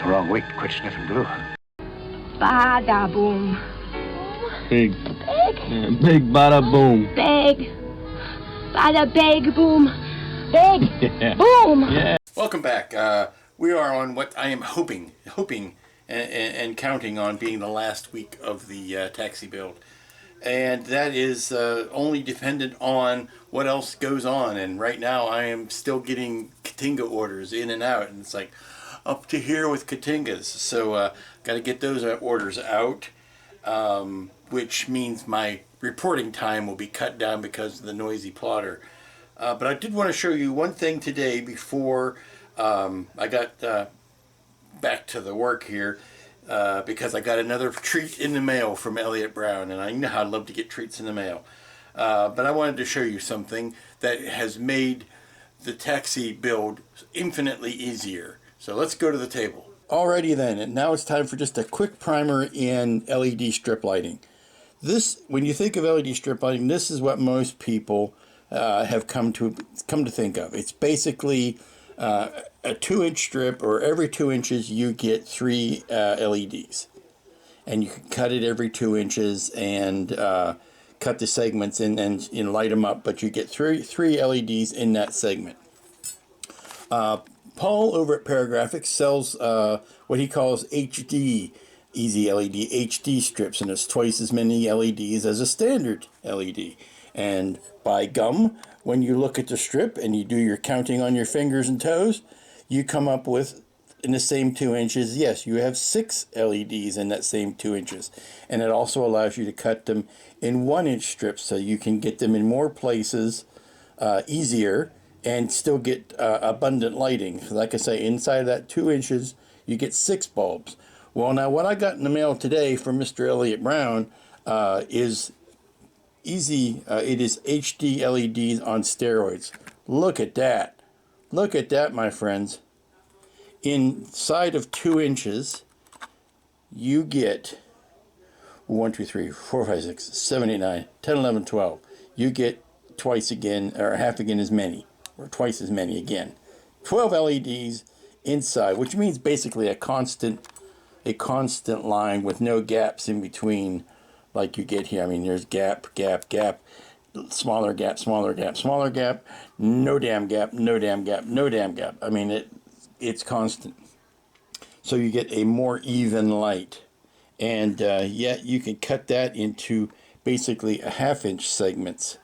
Wrong week to quit sniffing glue. Bada boom. Big. Big. Yeah, big bada boom. Big. Bada big boom. Big. Yeah. Boom. Yeah. Welcome back. We are on what I am hoping and counting on being the last week of the taxi build. And that is only dependent on what else goes on. And right now I am still getting Katinga orders in and out. And it's like up to here with Katingas. So got to get those orders out, which means my reporting time will be cut down because of the noisy plotter. But I did want to show you one thing today before I got back to the work here. Because I got another treat in the mail from Elliott Brown, and I know how I love to get treats in the mail. But I wanted to show you something that has made the taxi build infinitely easier. So let's go to the table. Alrighty then, and now it's time for just a quick primer in LED strip lighting. This, when you think of LED strip lighting, this is what most people have come to think of. It's basically a 2-inch strip, or every 2 inches you get 3 LEDs, and you can cut it every 2 inches and cut the segments and light them up, but you get three LEDs in that segment. Paul over at Paragraphics sells what he calls HD Easy LED HD strips, and it's twice as many LEDs as a standard LED. And by gum, when you look at the strip and you do your counting on your fingers and toes, you come up with, in the same 2 inches, yes, you have 6 LEDs in that same 2 inches. And it also allows you to cut them in 1-inch strips, so you can get them in more places easier and still get abundant lighting. Like I say, inside of that 2 inches, you get 6 bulbs. Well, now what I got in the mail today from Mr. Elliott Brown is easy. It is HD LEDs on steroids. Look at that. Look at that, my friends. Inside of 2 inches, you get 1, 2, 3, 4, 5, 6, 7, 8, 9, 10, 11, 12. You get twice again, or half again as many, or twice as many again. 12 LEDs inside, which means basically a constant line with no gaps in between, like you get here. I mean, there's gap, gap, gap, smaller gap, smaller gap, smaller gap, no damn gap, no damn gap, no damn gap. I mean, it's constant. So you get a more even light. And yet you can cut that into basically a 1/2-inch segments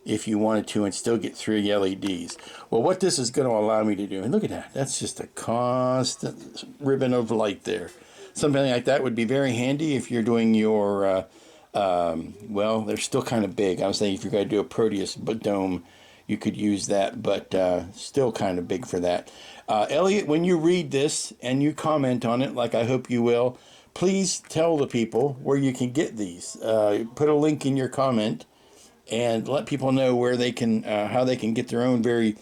if you wanted to, and still get 3 LEDs. Well, what this is going to allow me to do, and look at that, that's just a constant ribbon of light there. Something like that would be very handy if you're doing your, well, they're still kind of big. I was saying if you're going to do a Proteus dome, you could use that, but still kind of big for that. Elliot, when you read this and you comment on it, like I hope you will, please tell the people where you can get these. Put a link in your comment and let people know where they can, how they can get their own very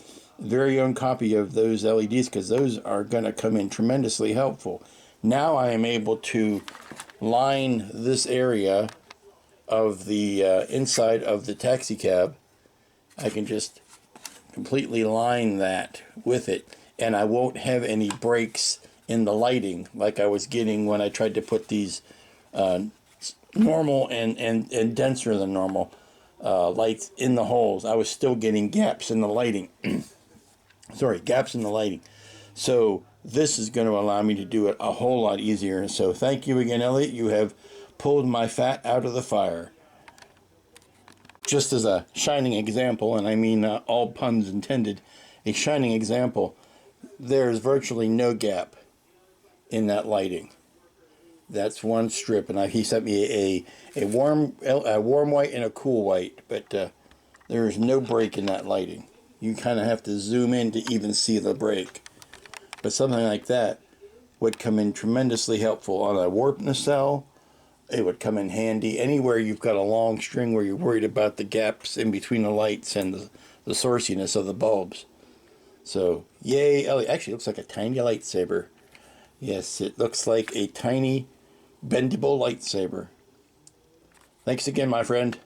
own copy of those LEDs, because those are going to come in tremendously helpful. Now I am able to line this area of the inside of the taxi cab. I can just completely line that with it, and I won't have any breaks in the lighting like I was getting when I tried to put these normal and denser than normal lights in the holes. I was still getting gaps in the lighting. Sorry, gaps in the lighting. So this is going to allow me to do it a whole lot easier. So thank you again, Elliot. You have pulled my fat out of the fire. Just as a shining example, and I mean all puns intended, a shining example, there's virtually no gap in that lighting. That's one strip, and he sent me a warm white and a cool white, but there is no break in that lighting. You kind of have to zoom in to even see the break. But something like that would come in tremendously helpful on a warp nacelle. It would come in handy anywhere you've got a long string where you're worried about the gaps in between the lights and the sourciness of the bulbs. So, yay, Elliot. Actually, it looks like a tiny lightsaber. Yes, it looks like a tiny bendable lightsaber. Thanks again, my friend.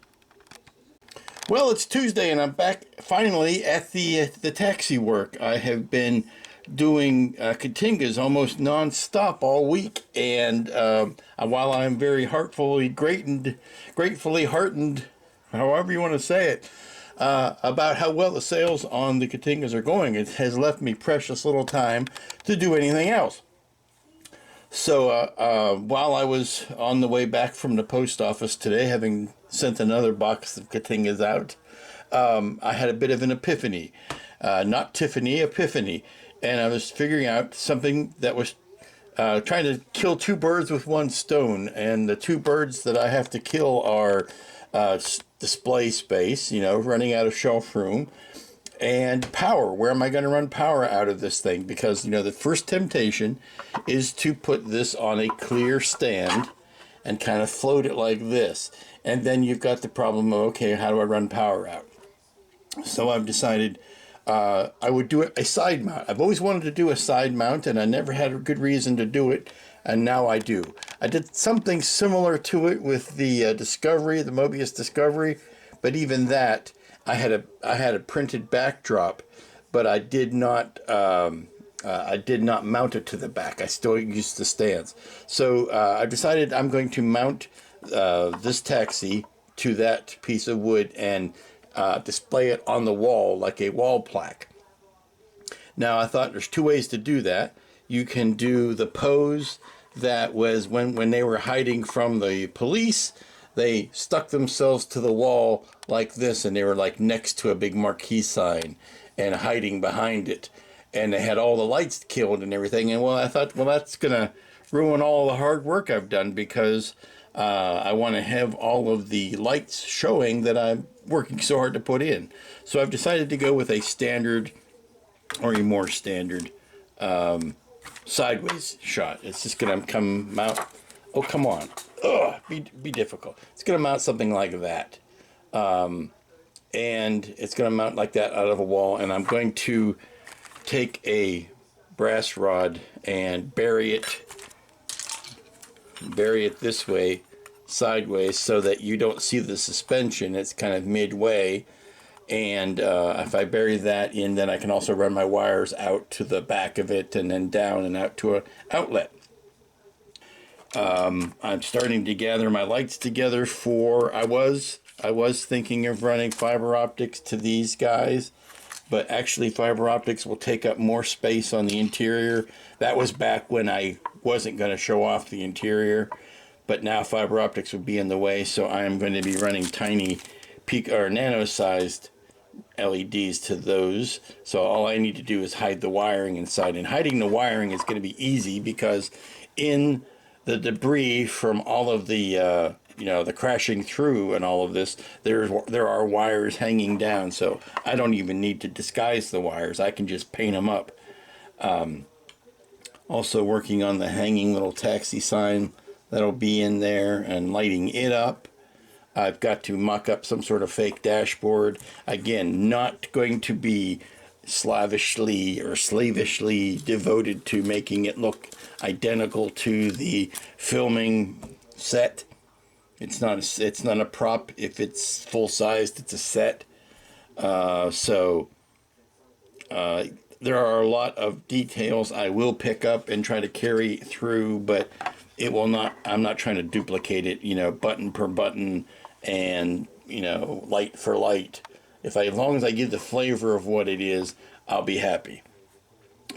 Well, it's Tuesday, and I'm back finally at the taxi work. I have been doing Katingas almost non-stop all week, and while I'm very gratefully heartened, however you want to say it, about how well the sales on the Katingas are going, it has left me precious little time to do anything else. So while I was on the way back from the post office today, having sent another box of Katingas out, I had a bit of an epiphany. Not Tiffany, epiphany. And I was figuring out something that was trying to kill two birds with one stone. And the two birds that I have to kill are display space, running out of shelf room, and power. Where am I going to run power out of this thing? Because, the first temptation is to put this on a clear stand and kind of float it like this. And then you've got the problem of, okay, how do I run power out? So I've decided I would do a side mount. I've always wanted to do a side mount, and I never had a good reason to do it, and now I do. I did something similar to it with the Discovery, the Mobius Discovery, but even that, I had a printed backdrop, but I did not mount it to the back. I still used the stands. So I decided I'm going to mount this taxi to that piece of wood and display it on the wall like a wall plaque. Now, I thought there's two ways to do that. You can do the pose that was when they were hiding from the police. They stuck themselves to the wall like this, and they were like next to a big marquee sign and hiding behind it. And they had all the lights killed and everything. And I thought, that's going to ruin all the hard work I've done, because I want to have all of the lights showing that I'm working so hard to put in. So I've decided to go with a standard, or a more standard, sideways shot. It's just going to come out. Oh, come on. Ugh, be difficult. It's going to mount something like that. And it's going to mount like that out of a wall. And I'm going to take a brass rod and bury it this way, sideways, so that you don't see the suspension. It's kind of midway. And if I bury that in, then I can also run my wires out to the back of it, and then down and out to an outlet. I'm starting to gather my lights together for, I was thinking of running fiber optics to these guys, but actually fiber optics will take up more space on the interior. That was back when I wasn't going to show off the interior, but now fiber optics would be in the way, so I am going to be running tiny nano-sized LEDs to those. So all I need to do is hide the wiring inside, and hiding the wiring is going to be easy, because in the debris from all of the the crashing through and all of this, there are wires hanging down, so I don't even need to disguise the wires. I can just paint them up. Also working on the hanging little taxi sign that'll be in there and lighting it up. I've got to mock up some sort of fake dashboard. Again, not going to be slavishly devoted to making it look identical to the filming set. It's not a prop. If it's full sized, it's a set. There are a lot of details I will pick up and try to carry through, but it will not. I'm not trying to duplicate it. Button per button, and light for light. As long as I give the flavor of what it is, I'll be happy.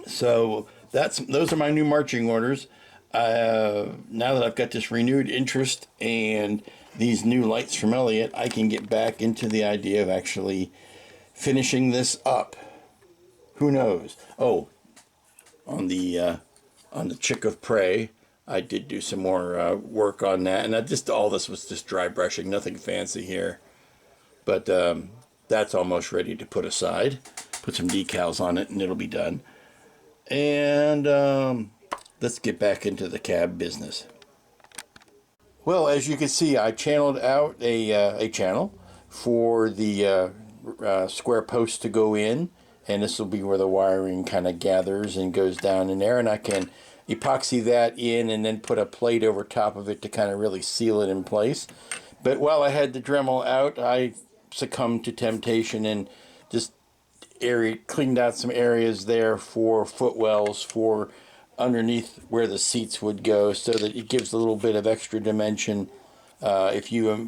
So those are my new marching orders. Now that I've got this renewed interest and these new lights from Elliott, I can get back into the idea of actually finishing this up. Who knows? Oh, on the Chick of Prey, I did do some more work on that, and all this was just dry brushing, nothing fancy here. But that's almost ready to put aside. Put some decals on it, and it'll be done. And let's get back into the cab business. Well, as you can see, I channeled out a channel for the square post to go in, and this will be where the wiring kind of gathers and goes down in there, and I can epoxy that in and then put a plate over top of it to kind of really seal it in place. But while I had the Dremel out, I succumbed to temptation and just cleaned out some areas there for footwells for underneath where the seats would go, so that it gives a little bit of extra dimension. If you well,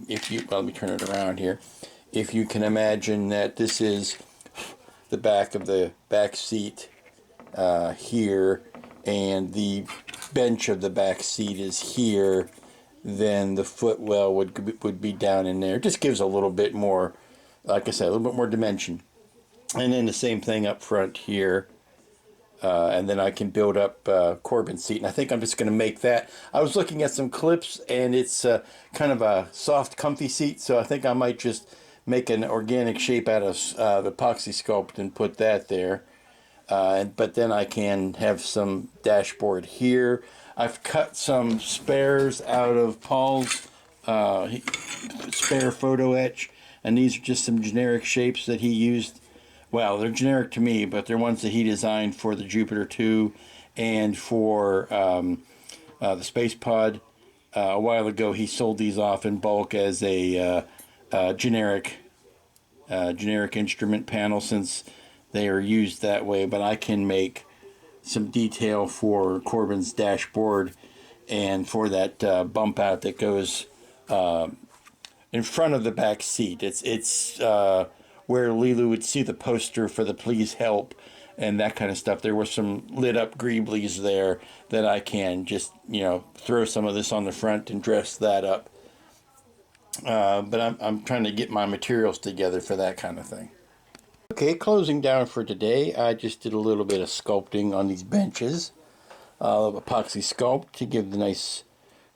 let me turn it around here. If you can imagine that this is the back of the back seat here, and the bench of the back seat is here, then the footwell would be down in there. It just gives a little bit more, like I said, a little bit more dimension. And then the same thing up front here. And then I can build up Corbin's seat. And I think I'm just going to make that. I was looking at some clips, and it's kind of a soft, comfy seat. So I think I might just make an organic shape out of epoxy sculpt and put that there. But then I can have some dashboard here. I've cut some spares out of Paul's spare photo etch. And these are just some generic shapes that he used. Well, they're generic to me, but they're ones that he designed for the Jupiter 2 and for the Space Pod. A while ago, he sold these off in bulk as a generic instrument panel, since they are used that way. But I can make some detail for Corbin's dashboard and for that bump out that goes in front of the back seat. It's where Lilu would see the poster for the Please Help and that kind of stuff. There were some lit up greeblies there that I can just, throw some of this on the front and dress that up. But I'm trying to get my materials together for that kind of thing. Okay, closing down for today, I just did a little bit of sculpting on these benches. Epoxy sculpt to give the nice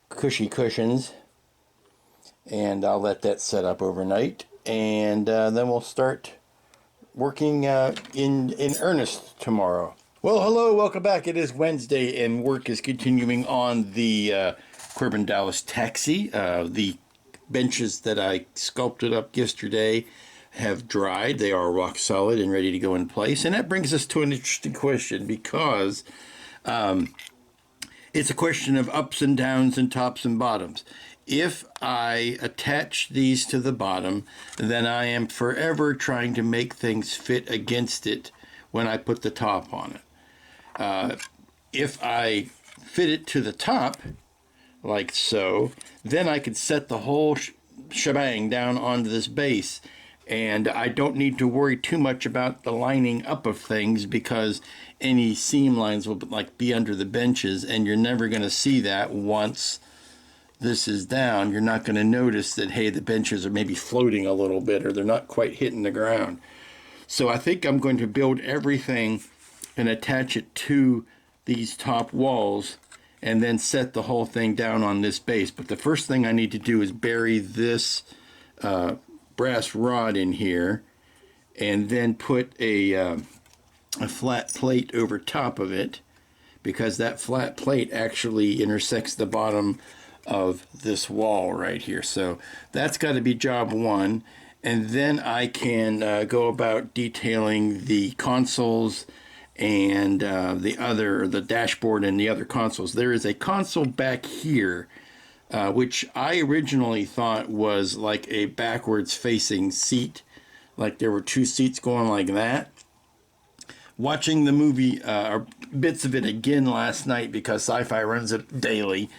cushy cushions. And I'll let that set up overnight. And then we'll start working in earnest tomorrow. Well, hello, welcome back. It is Wednesday, and work is continuing on the Corbin Dallas taxi. The benches that I sculpted up yesterday have dried. They are rock solid and ready to go in place. And that brings us to an interesting question, because it's a question of ups and downs and tops and bottoms. If I attach these to the bottom, then I am forever trying to make things fit against it when I put the top on it. If I fit it to the top, like so, then I could set the whole shebang down onto this base. And I don't need to worry too much about the lining up of things, because any seam lines will be under the benches, and you're never going to see that once this is down. You're not going to notice that, hey, the benches are maybe floating a little bit, or they're not quite hitting the ground. So I think I'm going to build everything and attach it to these top walls, and then set the whole thing down on this base. But the first thing I need to do is bury this brass rod in here, and then put a flat plate over top of it, because that flat plate actually intersects the bottom of this wall right here. So that's got to be job one. And then I can go about detailing the consoles and the dashboard and the other consoles. There is a console back here, which I originally thought was like a backwards facing seat, like there were two seats going like that. Watching the movie, or bits of it again last night, because Sci-Fi runs it daily,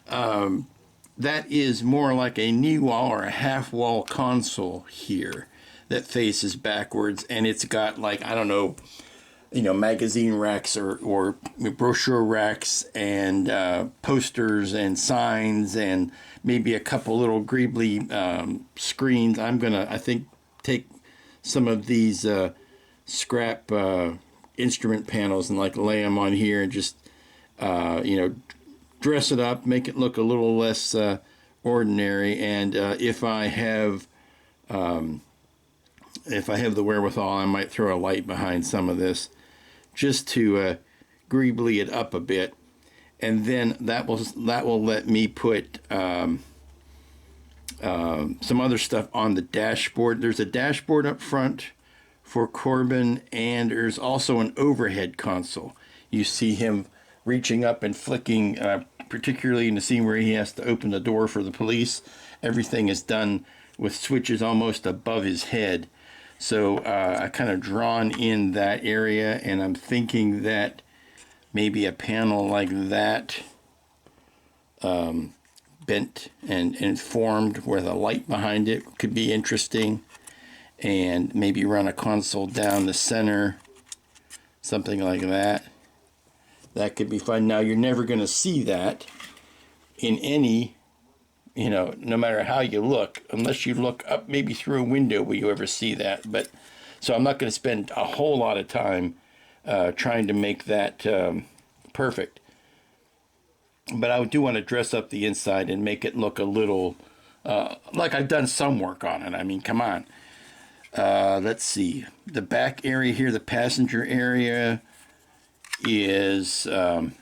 that is more like a knee wall or a half wall console here that faces backwards, and it's got, like, I don't know, magazine racks or brochure racks and posters and signs and maybe a couple little greebly screens. I'm gonna, I think, take some of these scrap instrument panels and lay them on here and just dress it up, make it look a little less ordinary. And if I have the wherewithal, I might throw a light behind some of this, just to greebly it up a bit. And then that will let me put some other stuff on the dashboard. There's a dashboard up front for Corbin, and there's also an overhead console. You see him reaching up and flicking, particularly in the scene where he has to open the door for the police. Everything is done with switches almost above his head. So I kind of drawn in that area, and I'm thinking that maybe a panel like that, bent and formed with a light behind it, could be interesting. And maybe run a console down the center, something like that. That could be fun. Now, you're never going to see that in any, no matter how you look, unless you look up maybe through a window, will you ever see that. But so I'm not going to spend a whole lot of time trying to make that perfect. But I do want to dress up the inside and make it look a little like I've done some work on it. I mean, come on. Let's see. The back area here, the passenger area, is going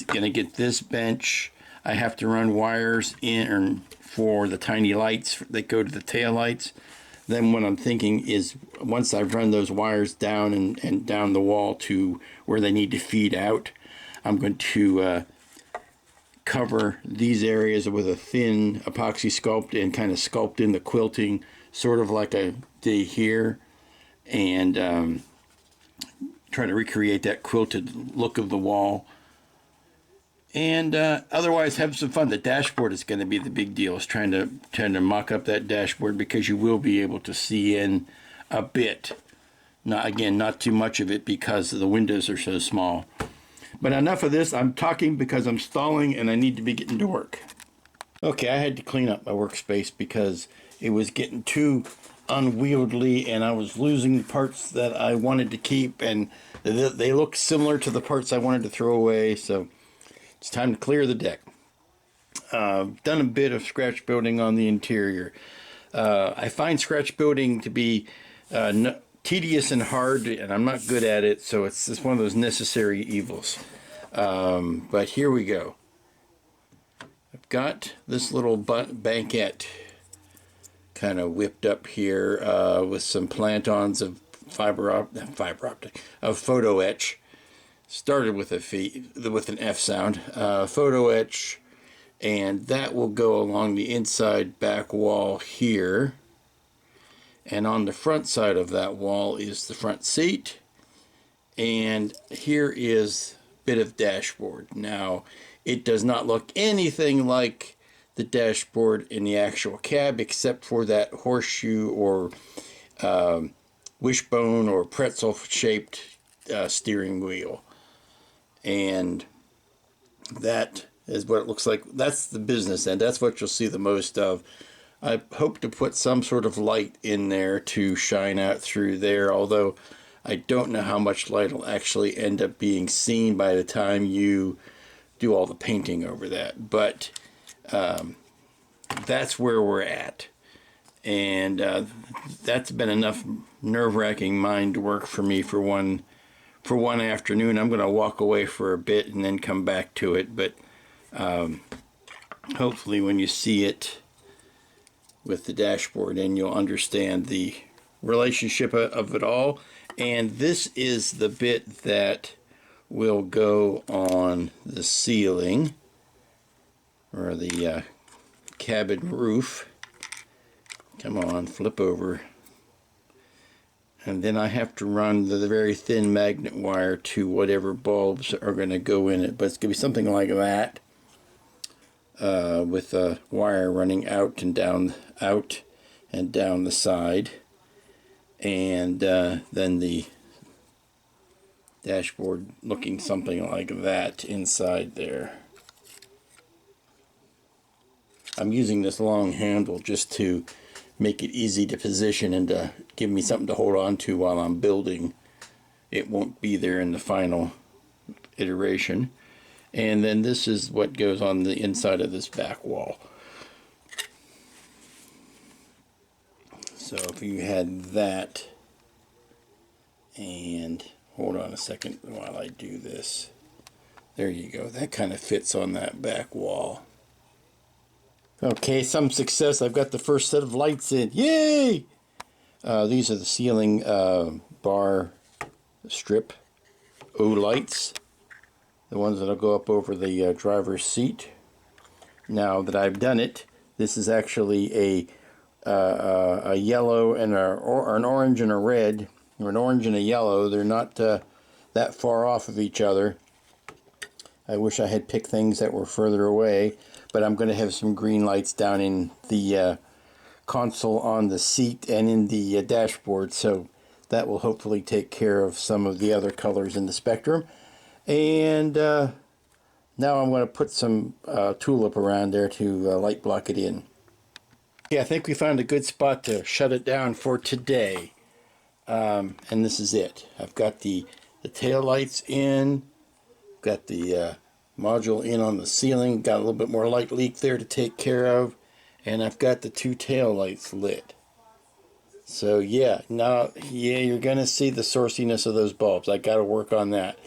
to get this bench. I have to run wires in for the tiny lights that go to the tail lights. Then what I'm thinking is once I've run those wires down and down the wall to where they need to feed out, I'm going to cover these areas with a thin epoxy sculpt and kind of sculpt in the quilting, sort of like I did here, and try to recreate that quilted look of the wall. And otherwise have some fun. The dashboard is going to be the big deal. Is trying to mock up that dashboard, because you will be able to see in a bit. Not too much of it because the windows are so small. But enough of this. I'm talking because I'm stalling and I need to be getting to work. Okay, I had to clean up my workspace because it was getting too unwieldy and I was losing the parts that I wanted to keep, and they look similar to the parts I wanted to throw away. So it's time to clear the deck. Done a bit of scratch building on the interior. I find scratch building to be tedious and hard, and I'm not good at it, so it's just one of those necessary evils. But here we go. I've got this little banquette kind of whipped up here with some plantons of photo etch. Started with with an F sound, photo etch, and that will go along the inside back wall here. And on the front side of that wall is the front seat, and here is a bit of dashboard. Now, it does not look anything like the dashboard in the actual cab, except for that horseshoe or wishbone or pretzel shaped steering wheel. And that is what it looks like. That's the business end. That's what you'll see the most of. I hope to put some sort of light in there to shine out through there, although I don't know how much light will actually end up being seen by the time you do all the painting over that. But that's where we're at. And that's been enough nerve-wracking mind work for me for one afternoon. I'm going to walk away for a bit and then come back to it. But hopefully when you see it with the dashboard in, you'll understand the relationship of it all. And this is the bit that will go on the ceiling, or the cabin roof. Come on, flip over. And then I have to run the very thin magnet wire to whatever bulbs are going to go in it. But it's going to be something like that, with a wire running out and down the side. And then the dashboard looking something like that inside there. I'm using this long handle just to make it easy to position and to give me something to hold on to while I'm building. It won't be there in the final iteration. And then this is what goes on the inside of this back wall. So if you had that, and hold on a second while I do this. There you go. That kind of fits on that back wall. Okay, some success. I've got the first set of lights in. Yay! These are the ceiling bar strip O lights. The ones that'll go up over the driver's seat. Now that I've done it, this is actually a yellow and or an orange and a red, or an orange and a yellow. They're not that far off of each other. I wish I had picked things that were further away, but I'm going to have some green lights down in the console on the seat and in the dashboard, so that will hopefully take care of some of the other colors in the spectrum. And now I'm going to put some tulip around there to light block it in. Yeah, I think we found a good spot to shut it down for today. And this is it. I've got the tail lights in, got the module in on the ceiling, got a little bit more light leak there to take care of, and I've got the two tail lights lit. So yeah, you're gonna see the sourciness of those bulbs. I gotta work on that,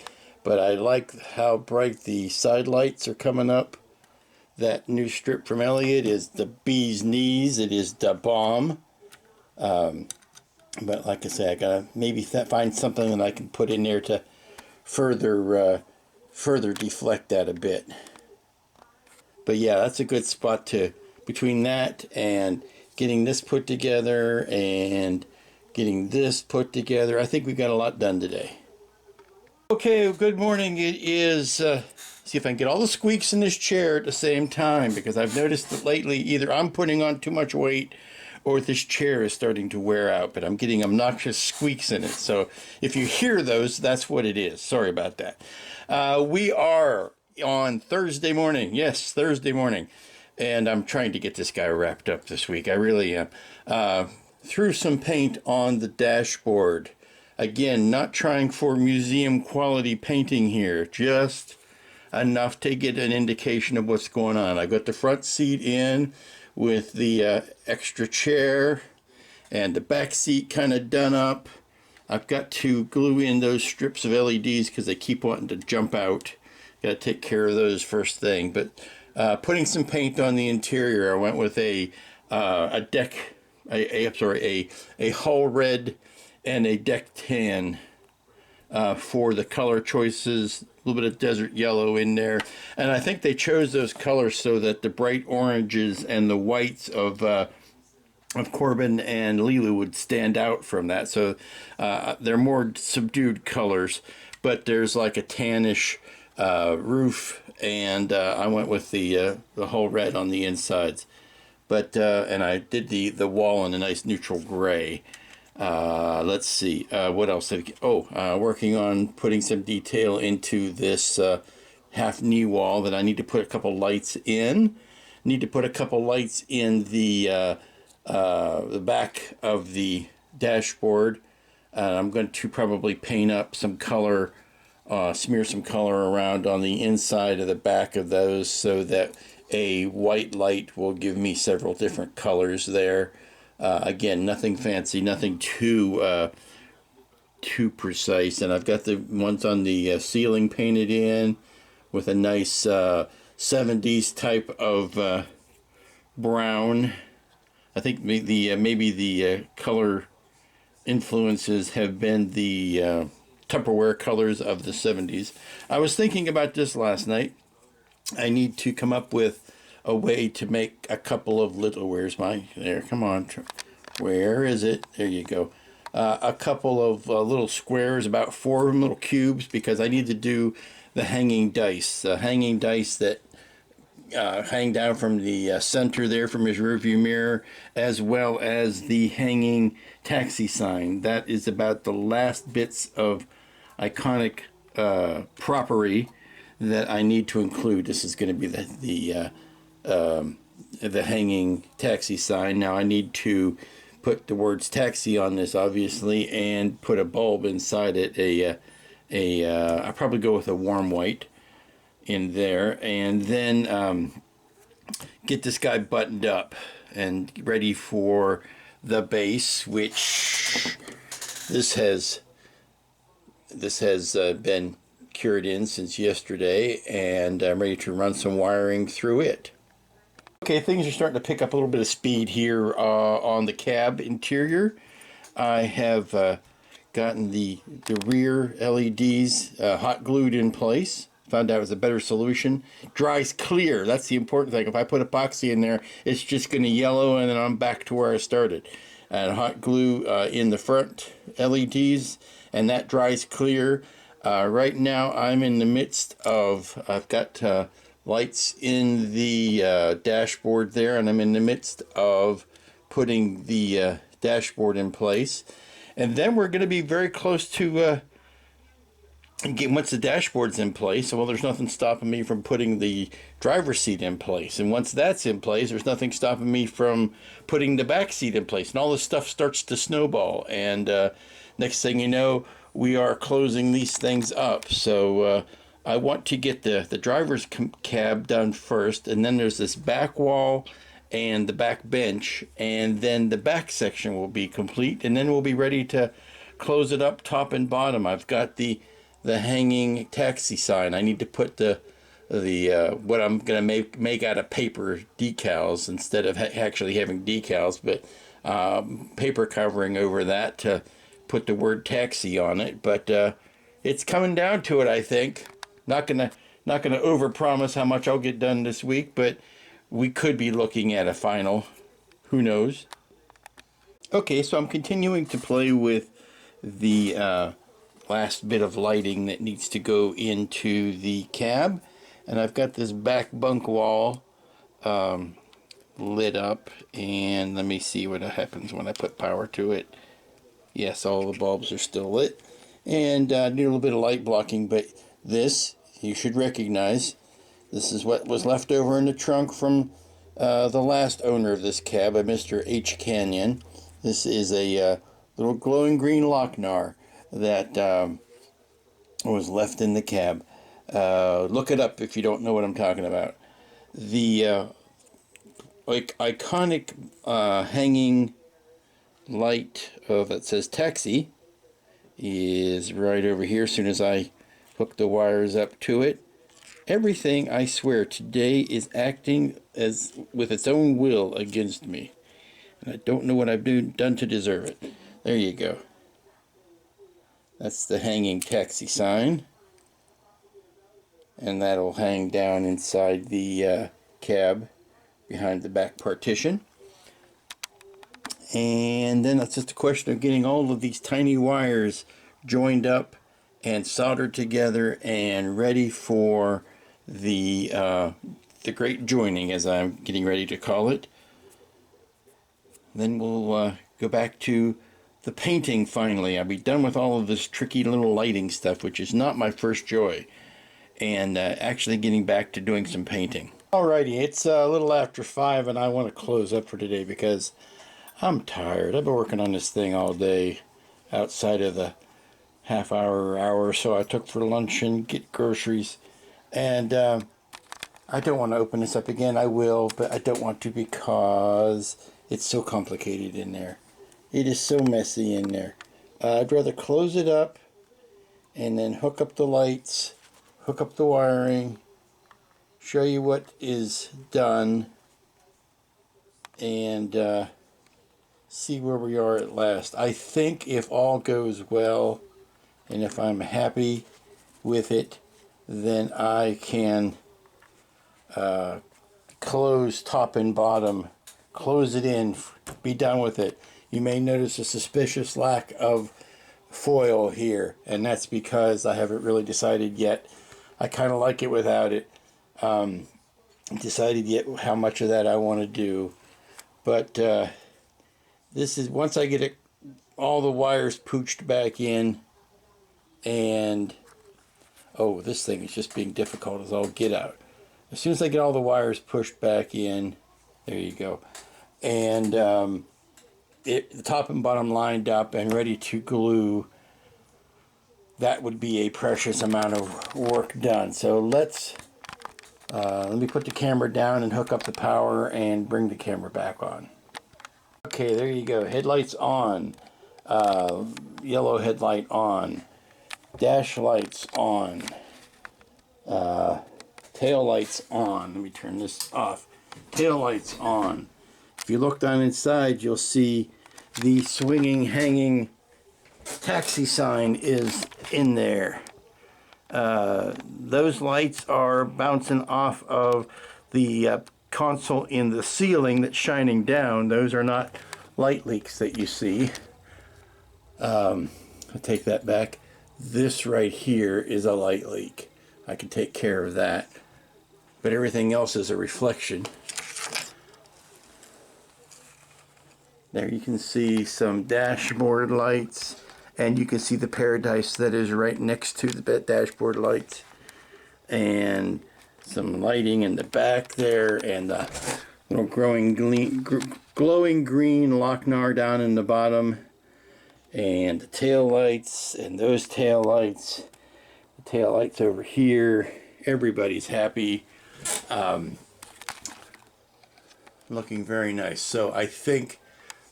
but I like how bright the side lights are coming up. That new strip from Elliott is the bee's knees. It is the bomb. But like I say, I gotta maybe find something that I can put in there to further deflect that a bit. But yeah, that's a good spot to, between that and getting this put together and getting this put together, I think we've got a lot done today. Okay, good morning. It is, see if I can get all the squeaks in this chair at the same time, because I've noticed that lately either I'm putting on too much weight or this chair is starting to wear out, but I'm getting obnoxious squeaks in it. So if you hear those, that's what it is. Sorry about that. We are on Thursday morning. Yes, Thursday morning. And I'm trying to get this guy wrapped up this week. I really am. Threw some paint on the dashboard. Again, not trying for museum quality painting here. Just enough to get an indication of what's going on. I got the front seat in with the extra chair and the back seat kind of done up. I've got to glue in those strips of LEDs because they keep wanting to jump out. Got to take care of those first thing. But putting some paint on the interior, I went with a hull red and a deck tan for the color choices. A little bit of desert yellow in there, and I think they chose those colors so that the bright oranges and the whites of Corbin and Lilu would stand out from that. So they're more subdued colors, but there's like a tannish roof, and I went with the whole red on the insides. But and I did the wall in a nice neutral gray. Let's see, what else? Working on putting some detail into this half knee wall that I need to put a couple lights in. Need to put a couple lights in the back of the dashboard. I'm going to probably paint up some color, smear some color around on the inside of the back of those so that a white light will give me several different colors there. Again, nothing fancy, nothing too precise. And I've got the ones on the ceiling painted in with a nice 70s type of brown. I think maybe the color influences have been the Tupperware colors of the 70s. I was thinking about this last night. I need to come up with a way to make a couple of little, come on, where is it? There you go. A couple of little squares, about 4 of them, little cubes, because I need to do the hanging dice that hang down from the center there from his rearview mirror, as well as the hanging taxi sign. That is about the last bits of iconic property that I need to include. This is going to be the hanging taxi sign. Now I need to put the words taxi on this, obviously, and put a bulb inside it. I'll probably go with a warm white in there, and then get this guy buttoned up and ready for the base, which this has been cured in since yesterday, and I'm ready to run some wiring through it. Okay, things are starting to pick up a little bit of speed here on the cab interior. I have gotten the rear LEDs hot glued in place. Found out it was a better solution. Dries clear. That's the important thing. If I put epoxy in there, it's just going to yellow, and then I'm back to where I started. And hot glue in the front LEDs, and that dries clear. Right now, I'm in the midst of, I've got lights in the dashboard there, and I'm in the midst of putting the dashboard in place. And then we're going to be very close to once the dashboard's in place. Well, there's nothing stopping me from putting the driver's seat in place. And once that's in place, there's nothing stopping me from putting the back seat in place. And all this stuff starts to snowball. And next thing you know, we are closing these things up. So I want to get the driver's cab done first. And then there's this back wall and the back bench. And then the back section will be complete. And then we'll be ready to close it up top and bottom. I've got the hanging taxi sign. I need to put the what I'm gonna make out of paper decals instead of actually having decals, but paper covering over that to put the word taxi on it. But it's coming down to it, I think. Not gonna overpromise how much I'll get done this week, but we could be looking at a final. Who knows? Okay, so I'm continuing to play with the last bit of lighting that needs to go into the cab, and I've got this back bunk wall lit up, and let me see what happens when I put power to it. Yes, all the bulbs are still lit, and need a little bit of light blocking, but this you should recognize. This is what was left over in the trunk from the last owner of this cab, a Mr. H. Canyon. This is a little glowing green Lochnar that was left in the cab. Look it up if you don't know what I'm talking about. The iconic hanging light that says taxi is right over here. As soon as I hook the wires up to it, everything, I swear, today is acting as with its own will against me, and I don't know what I've done to deserve it. There you go. That's the hanging taxi sign, and that'll hang down inside the cab behind the back partition. And then it's just a question of getting all of these tiny wires joined up and soldered together and ready for the great joining, as I'm getting ready to call it. Then we'll go back to the painting finally. I'll be done with all of this tricky little lighting stuff, which is not my first joy, and actually getting back to doing some painting. Alrighty, it's a little after 5, and I want to close up for today because I'm tired. I've been working on this thing all day outside of the half hour or hour or so I took for lunch and get groceries, and I don't want to open this up again. I will, but I don't want to because it's so complicated in there. It is so messy in there. I'd rather close it up and then hook up the lights, hook up the wiring, show you what is done, and see where we are at last. I think if all goes well and if I'm happy with it, then I can close top and bottom, close it in, be done with it. You may notice a suspicious lack of foil here, and that's because I haven't really decided yet. I kind of like it without it. Decided yet how much of that I want to do, but this is once I get it, all the wires pooched back in, and oh, this thing is just being difficult as all get out. As soon as I get all the wires pushed back in, there you go, and the top and bottom lined up and ready to glue, that would be a precious amount of work done. So let me put the camera down and hook up the power and bring the camera back on. Okay, there you go. Headlights on. Yellow headlight on. Dash lights on. Tail lights on. Let me turn this off. Tail lights on. If you look down inside, you'll see the swinging, hanging taxi sign is in there. Those lights are bouncing off of the console in the ceiling that's shining down. Those are not light leaks that you see. I take that back. This right here is a light leak. I can take care of that. But everything else is a reflection. There you can see some dashboard lights, and you can see the paradise that is right next to the dashboard lights, and some lighting in the back there, and the little glowing green Lochnar down in the bottom, and the tail lights, and those tail lights, the tail lights over here. Everybody's happy. Looking very nice. So I think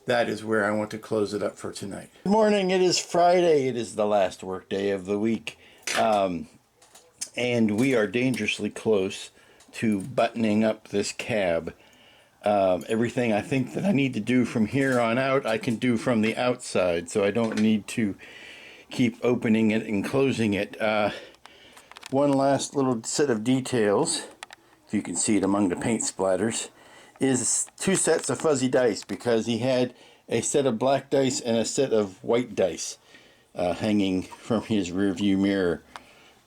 that is where I want to close it up for tonight. Good morning. It is Friday. It is the last work day of the week. And we are dangerously close to buttoning up this cab. Everything I think that I need to do from here on out, I can do from the outside. So I don't need to keep opening it and closing it. One last little set of details, if you can see it among the paint splatters, is 2 sets of fuzzy dice, because he had a set of black dice and a set of white dice hanging from his rear view mirror.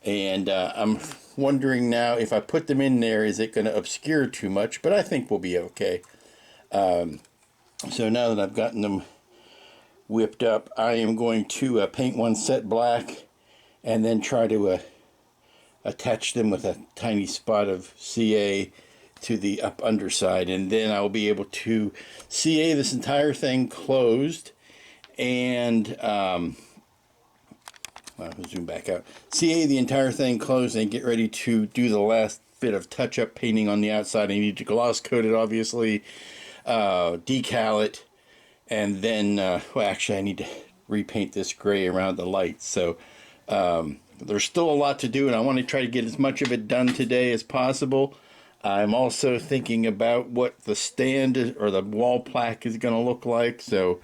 And I'm wondering now, if I put them in there, is it going to obscure too much? But I think we'll be okay. So now that I've gotten them whipped up, I am going to paint one set black, and then try to attach them with a tiny spot of CA to the underside, and then I'll be able to CA this entire thing closed, and I'll zoom back out, CA the entire thing closed, and get ready to do the last bit of touch-up painting on the outside. I need to gloss coat it, obviously, decal it, and then well, actually I need to repaint this gray around the lights. So there's still a lot to do, and I want to try to get as much of it done today as possible. I'm also thinking about what the stand or the wall plaque is going to look like, so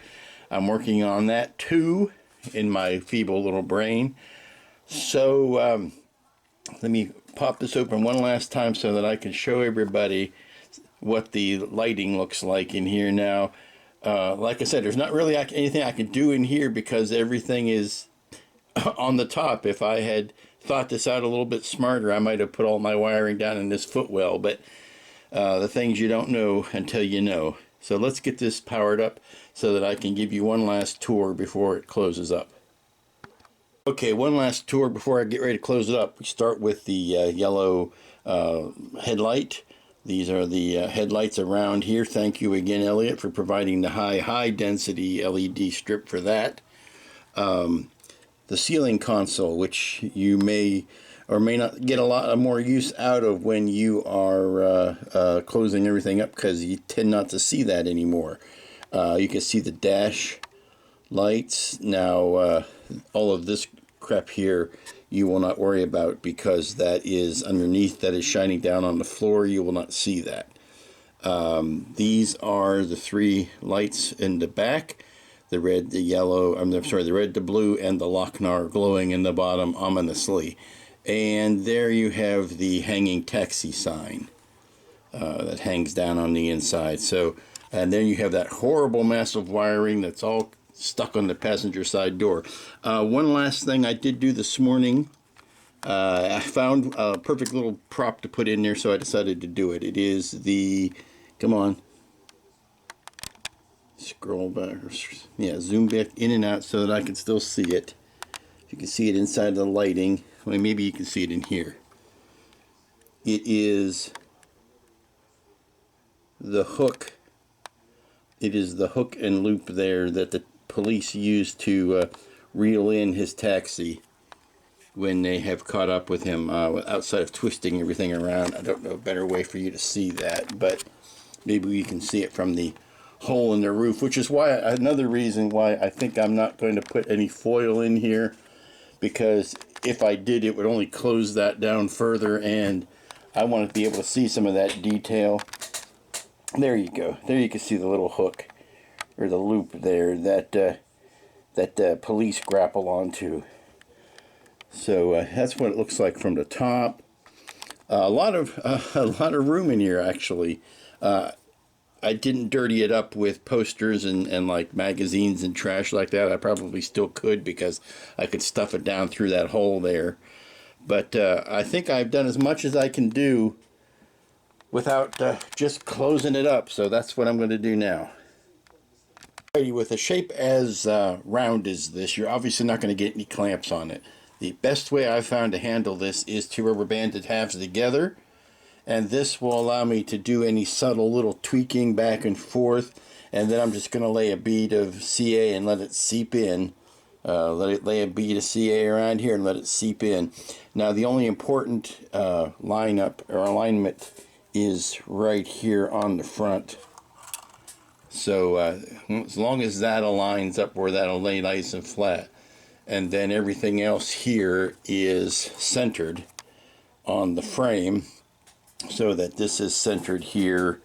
I'm working on that too in my feeble little brain. So let me pop this open one last time so that I can show everybody what the lighting looks like in here now. Like I said, there's not really anything I can do in here because everything is on the top. If I had thought this out a little bit smarter, I might have put all my wiring down in this footwell, but the things you don't know until you know. So let's get this powered up so that I can give you one last tour before it closes up. Okay, one last tour before I get ready to close it up. We start with the yellow headlight. These are the headlights around here. Thank you again, Elliot, for providing the high density LED strip for that. The ceiling console, which you may or may not get a lot more use out of when you are closing everything up, because you tend not to see that anymore. You can see the dash lights. Now, all of this crap here you will not worry about, because that is underneath, that is shining down on the floor. You will not see that. These are the 3 lights in the back. The red, the yellow, the red, the blue, and the Lochnar glowing in the bottom ominously. And there you have the hanging taxi sign that hangs down on the inside. So, and then you have that horrible massive wiring that's all stuck on the passenger side door. One last thing I did do this morning. I found a perfect little prop to put in there, so I decided to do it. It is the, come on, scroll back, yeah, zoom back in and out so that I can still see it. If you can see it inside the lighting, well, maybe you can see it in here. It is the hook. It is the hook and loop there that the police used to reel in his taxi when they have caught up with him, outside of twisting everything around. I don't know a better way for you to see that, but maybe you can see it from the hole in the roof, which is why, another reason why I think I'm not going to put any foil in here, because if I did, it would only close that down further, and I want to be able to see some of that detail. There you go. There you can see the little hook or the loop there that police grapple onto. So that's what it looks like from the top. A lot of room in here, actually. I didn't dirty it up with posters and like magazines and trash like that. I probably still could, because I could stuff it down through that hole there. But I think I've done as much as I can do without just closing it up. So that's what I'm going to do now. Alrighty, with a shape as round as this, you're obviously not going to get any clamps on it. The best way I've found to handle this is to rubber band it halves together. And this will allow me to do any subtle little tweaking back and forth. And then I'm just going to lay a bead of CA and let it seep in. Lay a bead of CA around here and let it seep in. Now the only important lineup or alignment is right here on the front. So as long as that aligns up where that'll lay nice and flat. And then everything else here is centered on the frame, so that this is centered here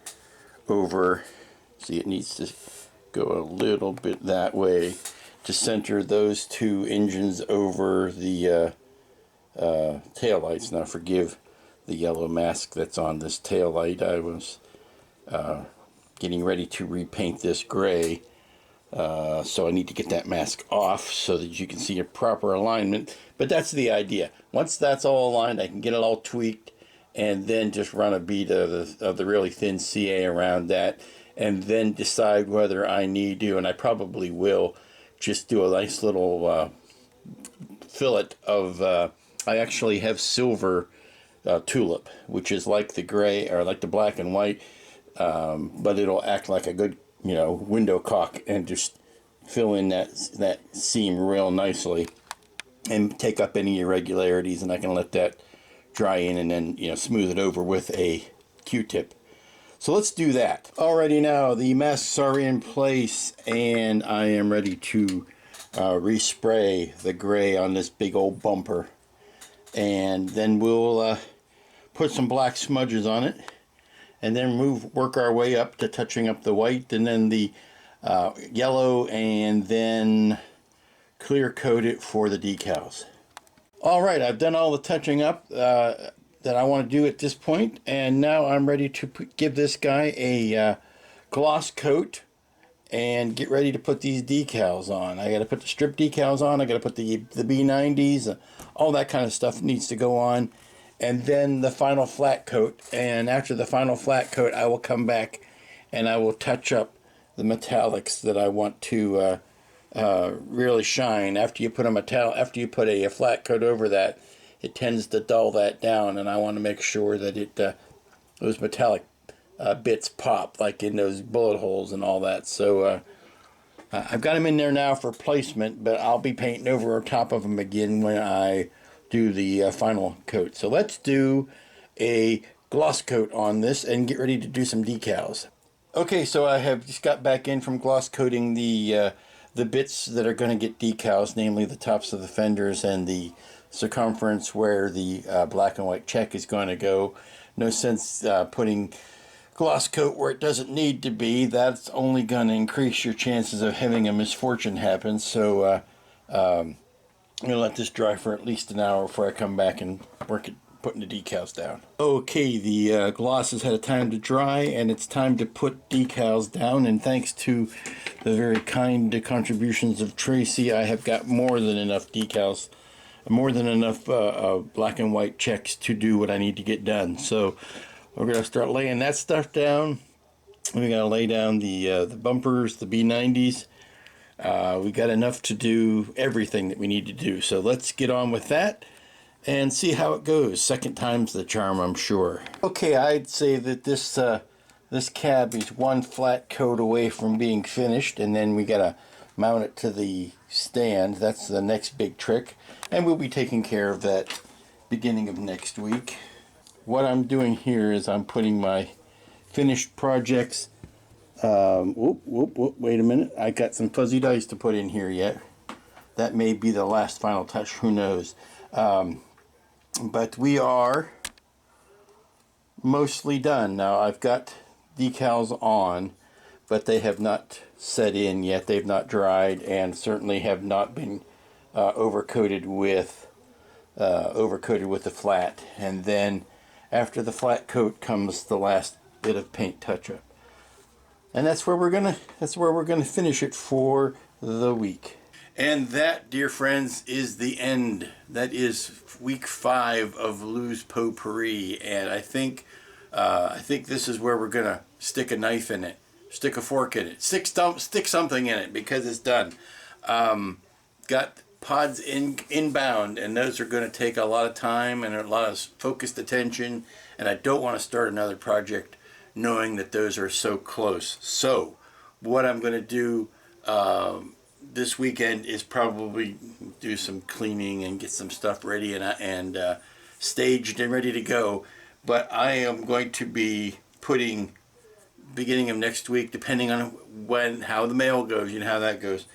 over, see, it needs to go a little bit that way to center those two engines over the tail lights. Now forgive the yellow mask that's on this tail light. I was getting ready to repaint this gray, so I need to get that mask off so that you can see a proper alignment. But that's the idea. Once that's all aligned, I can get it all tweaked, and then just run a bead of the really thin CA around that, and then decide whether I need to, and I probably will, just do a nice little fillet of, I actually have silver tulip, which is like the gray, or like the black and white, but it'll act like a good, window caulk, and just fill in that seam real nicely, and take up any irregularities, and I can let that dry in, and then smooth it over with a Q-tip. So let's do that. Alrighty, now the masks are in place, and I am ready to respray the gray on this big old bumper, and then we'll put some black smudges on it, and then work our way up to touching up the white, and then the yellow, and then clear coat it for the decals. Alright, I've done all the touching up that I want to do at this point, and now I'm ready to give this guy a gloss coat and get ready to put these decals on. I got to put the strip decals on, I got to put the B90s, all that kind of stuff needs to go on, and then the final flat coat. And after the final flat coat, I will come back and I will touch up the metallics that I want to really shine. After you put a flat coat over that, it tends to dull that down, and I want to make sure that those metallic bits pop, like in those bullet holes and all that. So I've got them in there now for placement, but I'll be painting over top of them again when I do the final coat. So let's do a gloss coat on this and get ready to do some decals. Okay, so I have just got back in from gloss coating the bits that are going to get decals, namely the tops of the fenders and the circumference where the black and white check is going to go. No sense putting gloss coat where it doesn't need to be. That's only going to increase your chances of having a misfortune happen. So I'm going to let this dry for at least an hour before I come back and work it, putting the decals down. Okay, the gloss has had time to dry, and it's time to put decals down, and thanks to the very kind contributions of Tracy, I have got more than enough decals, more than enough black and white checks to do what I need to get done. So we're going to start laying that stuff down. We got to lay down the bumpers, the B90s. We got enough to do everything that we need to do. So let's get on with that and see how it goes. Second time's the charm, I'm sure. Okay, I'd say that this cab is one flat coat away from being finished, and then we gotta mount it to the stand. That's the next big trick, and we'll be taking care of that beginning of next week. What I'm doing here is I'm putting my finished projects. Wait a minute. I got some fuzzy dice to put in here yet. That may be the last final touch, who knows. But we are mostly done. Now I've got decals on, but they have not set in yet. They've not dried, and certainly have not been overcoated with overcoated with the flat, and then after the flat coat comes the last bit of paint touch-up. And that's where we're gonna finish it for the week. And that, dear friends, is the end. That is week 5 of Lou's Potpourri, and I think this is where we're gonna stick a knife in it, stick a fork in it, stick something in it, because it's done. Got pods inbound, and those are going to take a lot of time and a lot of focused attention, and I don't want to start another project knowing that those are so close. So what I'm going to do this weekend is probably do some cleaning and get some stuff ready and staged and ready to go. But I am going to be putting, beginning of next week, depending on how the mail goes, you know how that goes.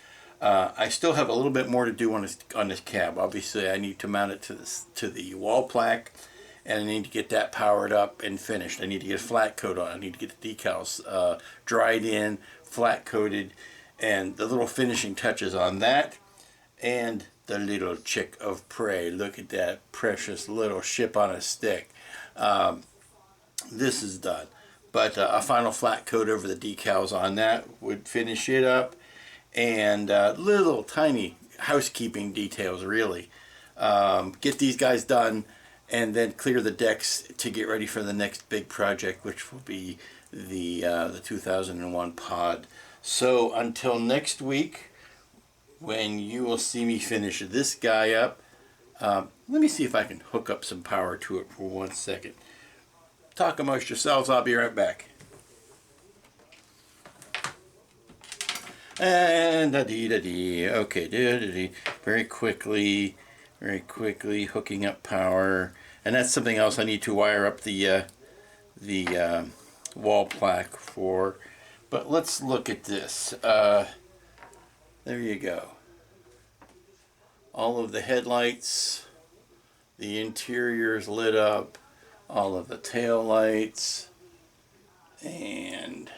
I still have a little bit more to do on this cab. Obviously, I need to mount it to the wall plaque, and I need to get that powered up and finished. I need to get a flat coat on. I need to get the decals dried in, flat coated, and the little finishing touches on that. And the little chick of prey. Look at that precious little ship on a stick. This is done, but a final flat coat over the decals on that would finish it up. And little tiny housekeeping details, really. Get these guys done, and then clear the decks to get ready for the next big project, which will be the 2001 pod. So until next week, when you will see me finish this guy up, let me see if I can hook up some power to it for 1 second. Talk amongst yourselves. I'll be right back. And da-dee-da-dee. Okay, da-dee-dee. Very quickly hooking up power. And that's something else I need to wire up the wall plaque for. But let's look at this. There you go. All of the headlights, the interiors lit up, all of the tail lights, and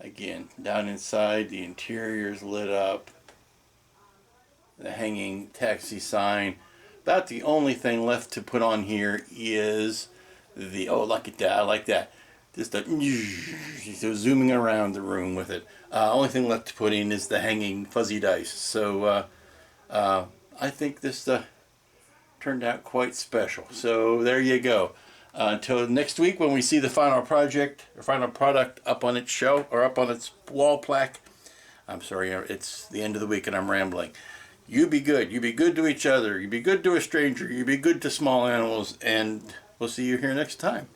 again, down inside, the interior's lit up. The hanging taxi sign. About the only thing left to put on here is the, oh, look at that, I like that. Just so zooming around the room with it. Only thing left to put in is the hanging fuzzy dice. So I think this turned out quite special. So there you go. Until next week, when we see the final project or final product up on its show or up on its wall plaque. I'm sorry, it's the end of the week and I'm rambling. You be good. You be good to each other. You be good to a stranger. You be good to small animals. And we'll see you here next time.